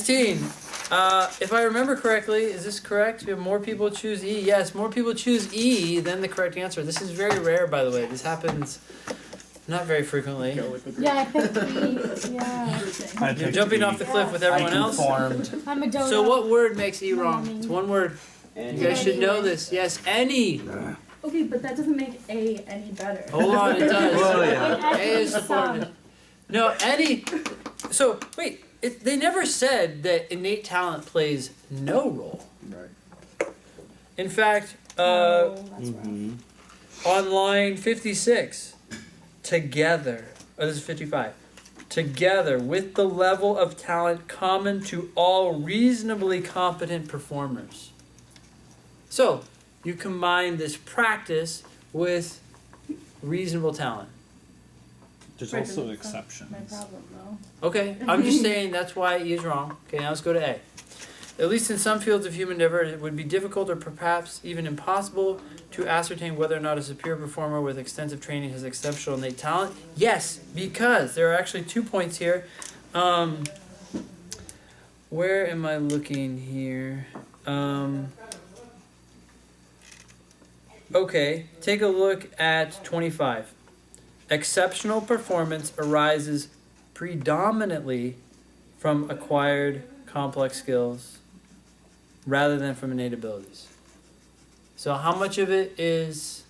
16. If I remember correctly, is this correct? We have more people choose E. Yes, more people choose E than the correct answer. This is very rare, by the way. This happens not very frequently. Yeah, I picked E. Yeah. You're jumping off the cliff with everyone else. I'm a donut. So what word makes E wrong? It's one word. And You guys should know this. Yes, any. Okay, but that doesn't make A any better. Hold on, it does. Well, yeah. A is supported. No, any. So wait, they never said that innate talent plays no role. Right. In fact, Oh, that's right. on line 56, together, this is 55, together with the level of talent common to all reasonably competent performers. So, you combine this practice with reasonable talent. There's Right, also that's not exceptions. My problem, though. Okay, I'm just saying that's why E is wrong. Okay, now let's go to A. At least in some fields of human endeavor, it would be difficult or perhaps even impossible to ascertain whether or not a superior performer with extensive training has exceptional innate talent. Yes, because there are actually 2 points here. Where am I looking here? Okay, take a look at 25. Exceptional performance arises predominantly from acquired complex skills rather than from innate abilities. So how much of it is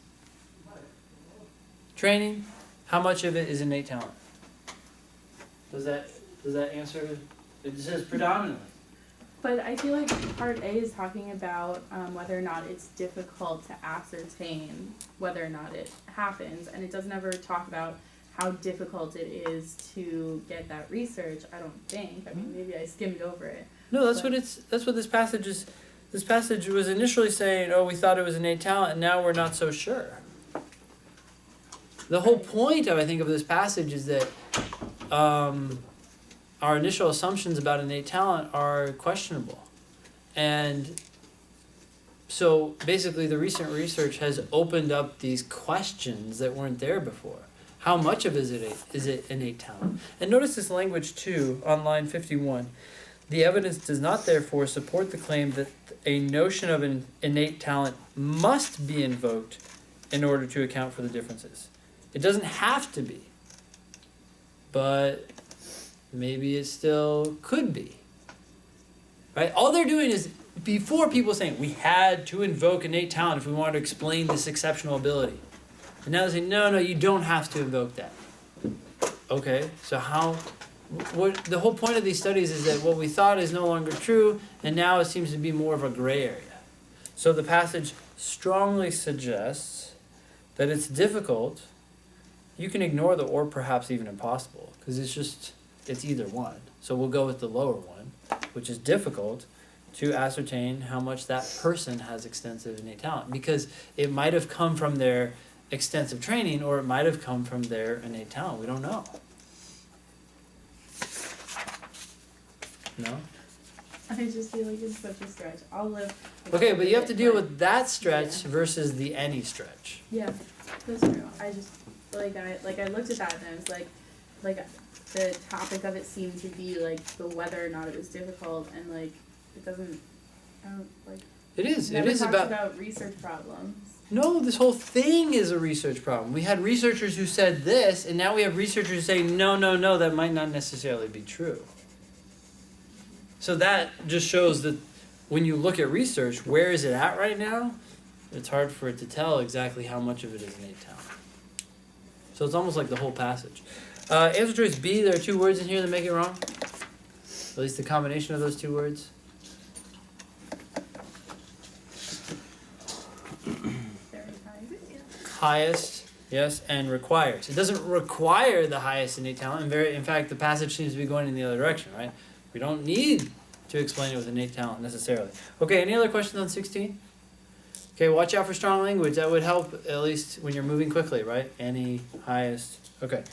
training? How much of it is innate talent? Does that answer? It says predominantly. But I feel like part A is talking about whether or not it's difficult to ascertain whether or not it happens, and it doesn't ever talk about how difficult it is to get that research. I don't think. I mean, maybe I skimmed over it. No, that's what this passage is. This passage was initially saying, "Oh, we thought it was innate talent, and now we're not so sure." The whole point of this passage is that our initial assumptions about innate talent are questionable, and so basically, the recent research has opened up these questions that weren't there before. How much of is it innate talent? And notice this language too on line 51. The evidence does not therefore support the claim that a notion of an innate talent must be invoked in order to account for the differences. It doesn't have to be, but maybe it still could be. Right? All they're doing is, before people saying we had to invoke innate talent if we wanted to explain this exceptional ability. And now they say, no, you don't have to invoke that. Okay, so what the whole point of these studies is that what we thought is no longer true, and now it seems to be more of a gray area. So the passage strongly suggests that it's difficult. You can ignore the or perhaps even impossible, because it's either one. So we'll go with the lower one, which is difficult to ascertain how much that person has extensive innate talent, because it might have come from their extensive training, or it might have come from their innate talent. We don't know. No? I just feel like it's such a stretch. I'll live. Okay, but you have to deal with that stretch versus the any stretch. Yeah, that's true. I just I looked at that and I was like the topic of it seemed to be like the whether or not it was difficult, and like it doesn't. I don't like. It is. Never It is talks about. about research problems. No, this whole thing is a research problem. We had researchers who said this, and now we have researchers who say, no, that might not necessarily be true. So that just shows that when you look at research, where is it at right now? It's hard for it to tell exactly how much of it is innate talent. So it's almost like the whole passage. Answer choice B, there are 2 words in here that make it wrong. At least the combination of those 2 words. Highest, yes, and requires. It doesn't require the highest innate talent. In fact, the passage seems to be going in the other direction, right? We don't need to explain it with innate talent necessarily. Okay, any other questions on 16? Okay, watch out for strong language. That would help, at least when you're moving quickly, right? Any, highest. Okay.